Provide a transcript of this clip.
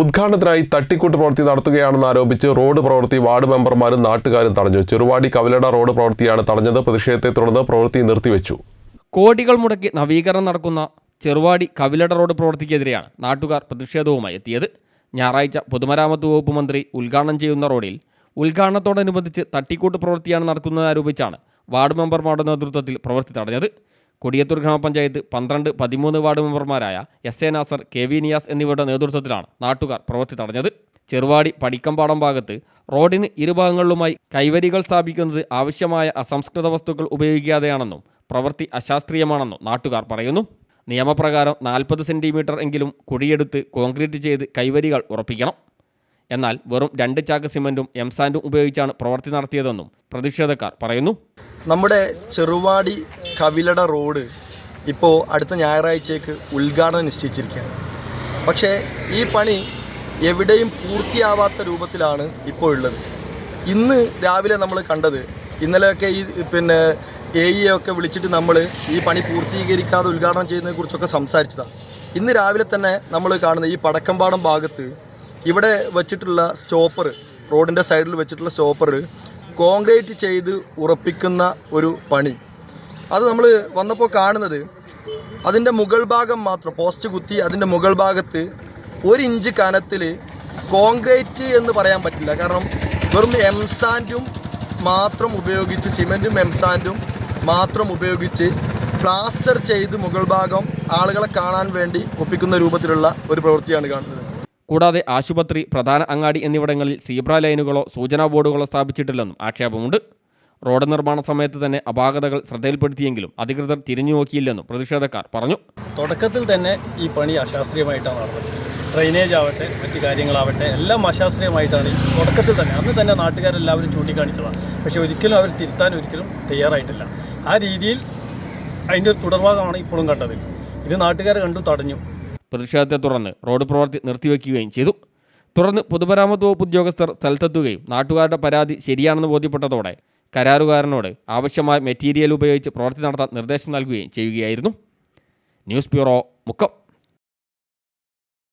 ഉദ്ഘാടനത്തിനായി തട്ടിക്കൂട്ട് പ്രവൃത്തി നടത്തുകയാണെന്ന് ആരോപിച്ച് റോഡ് പ്രവൃത്തി വാർഡ് മെമ്പർമാരും നാട്ടുകാരും തടഞ്ഞു. ചെറുവാടി കവിലട റോഡ് പ്രവൃത്തിയാണ് തടഞ്ഞത്. പ്രതിഷേധത്തെ തുടർന്ന് പ്രവൃത്തി നിർത്തിവെച്ചു. കോടികൾ മുടക്കി നവീകരണം നടക്കുന്ന ചെറുവാടി കവിലട റോഡ് പ്രവൃത്തിക്കെതിരെയാണ് നാട്ടുകാർ പ്രതിഷേധവുമായി എത്തിയത്. ഞായറാഴ്ച പൊതുമരാമത്ത് വകുപ്പ് മന്ത്രി ഉദ്ഘാടനം ചെയ്യുന്ന റോഡിൽ ഉദ്ഘാടനത്തോടനുബന്ധിച്ച് തട്ടിക്കൂട്ട് പ്രവൃത്തിയാണ് നടത്തുന്നതെന്നാരോപിച്ചാണ് വാർഡ് മെമ്പർമാരുടെ നേതൃത്വത്തിൽ പ്രവൃത്തി തടഞ്ഞത്. കൊടിയത്തൂർ ഗ്രാമപഞ്ചായത്ത് 12, 13 വാർഡ് മെമ്പർമാരായ SA നാസർ, KV നിയാസ് എന്നിവരുടെ നേതൃത്വത്തിലാണ് നാട്ടുകാർ പ്രവൃത്തി തടഞ്ഞത്. ചെറുവാടി പടിക്കമ്പാടം ഭാഗത്ത് റോഡിന് ഇരുഭാഗങ്ങളിലുമായി കൈവരികൾ സ്ഥാപിക്കുന്നത് ആവശ്യമായ അസംസ്കൃത വസ്തുക്കൾ ഉപയോഗിക്കാതെയാണെന്നും പ്രവൃത്തി അശാസ്ത്രീയമാണെന്നും നാട്ടുകാർ പറയുന്നു. നിയമപ്രകാരം 40 സെന്റിമീറ്റർ എങ്കിലും കുഴിയെടുത്ത് കോൺക്രീറ്റ് ചെയ്ത് കൈവരികൾ ഉറപ്പിക്കണം. എന്നാൽ വെറും 2 ചാക്ക് സിമൻറ്റും എംസാൻഡും ഉപയോഗിച്ചാണ് പ്രവൃത്തി നടത്തിയതെന്നും പ്രതിഷേധക്കാർ പറയുന്നു. നമ്മുടെ ചെറുവാടി കവിലട റോഡ് ഇപ്പോൾ അടുത്ത ഞായറാഴ്ചയ്ക്ക് ഉദ്ഘാടനം നിശ്ചയിച്ചിരിക്കുകയാണ്. പക്ഷേ ഈ പണി എവിടെയും പൂർത്തിയാവാത്ത രൂപത്തിലാണ് ഇപ്പോൾ ഉള്ളത്. ഇന്ന് രാവിലെ നമ്മൾ കണ്ടത്, ഇന്നലെയൊക്കെ ഈ AE ഒക്കെ വിളിച്ചിട്ട് നമ്മൾ ഈ പണി പൂർത്തീകരിക്കാതെ ഉദ്ഘാടനം ചെയ്യുന്നതിനെക്കുറിച്ചൊക്കെ സംസാരിച്ചതാണ്. ഇന്ന് രാവിലെ തന്നെ നമ്മൾ കാണുന്ന ഈ പടക്കമ്പാടം ഭാഗത്ത് ഇവിടെ വെച്ചിട്ടുള്ള സ്റ്റോപ്പർ, റോഡിൻ്റെ സൈഡിൽ വെച്ചിട്ടുള്ള സ്റ്റോപ്പർ കോൺക്രീറ്റ് ചെയ്ത് ഉറപ്പിക്കുന്ന ഒരു പണി. അത് നമ്മൾ വന്നപ്പോൾ കാണുന്നത് അതിൻ്റെ മുകൾ ഭാഗം മാത്രം പോസ്റ്റ് കുത്തി അതിൻ്റെ മുകൾ ഭാഗത്ത് 1 ഇഞ്ച് കനത്തിൽ കോൺക്രീറ്റ് എന്ന് പറയാൻ പറ്റില്ല. കാരണം വെറും എംസാൻഡും മാത്രം ഉപയോഗിച്ച്, സിമെൻറ്റും എംസാൻഡും മാത്രം ഉപയോഗിച്ച് പ്ലാസ്റ്റർ ചെയ്ത് മുകൾ ഭാഗം ആളുകളെ കാണാൻ വേണ്ടി ഒപ്പിക്കുന്ന രൂപത്തിലുള്ള ഒരു പ്രവൃത്തിയാണ് കാണുന്നത്. കൂടാതെ ആശുപത്രി, പ്രധാന അങ്ങാടി എന്നിവിടങ്ങളിൽ സീബ്ര ലൈനുകളോ സൂചനാ ബോർഡുകളോ സ്ഥാപിച്ചിട്ടില്ലെന്നും ആക്ഷേപമുണ്ട്. റോഡ് നിർമ്മാണ സമയത്ത് തന്നെ അപാകതകൾ ശ്രദ്ധയിൽപ്പെടുത്തിയെങ്കിലും അധികൃതർ തിരിഞ്ഞു നോക്കിയില്ലെന്നും പ്രതിഷേധക്കാർ പറഞ്ഞു. തുടക്കത്തിൽ തന്നെ ഈ പണി അശാസ്ത്രീയമായിട്ടാണ് നടന്നത്. ഡ്രെയിനേജ് ആവട്ടെ, മറ്റു കാര്യങ്ങളാവട്ടെ, എല്ലാം അശാസ്ത്രീയമായിട്ടാണ് തുടക്കത്തിൽ തന്നെ. അന്ന് തന്നെ നാട്ടുകാരെല്ലാവരും ചൂണ്ടിക്കാണിച്ചതാണ്. പക്ഷേ ഒരിക്കലും അവർ തിരുത്താൻ തയ്യാറായിട്ടില്ല. ആ രീതിയിൽ അതിൻ്റെ തുടർഭാഗമാണ് ഇപ്പോഴും കണ്ടത്. ഇത് നാട്ടുകാർ കണ്ടു, തടഞ്ഞു. പ്രതിഷേധത്തെ തുടർന്ന് റോഡ് പ്രവൃത്തി നിർത്തിവെക്കുകയും ചെയ്തു. തുടർന്ന് പൊതുമരാമത്ത് വകുപ്പ് ഉദ്യോഗസ്ഥർ സ്ഥലത്തെത്തുകയും നാട്ടുകാരുടെ പരാതി ശരിയാണെന്ന് ബോധ്യപ്പെട്ടതോടെ കരാറുകാരനോട് ആവശ്യമായ മെറ്റീരിയൽ ഉപയോഗിച്ച് പ്രവൃത്തി നടത്താൻ നിർദ്ദേശം നൽകുകയും ചെയ്യുകയായിരുന്നു. News bureau, Mukkam.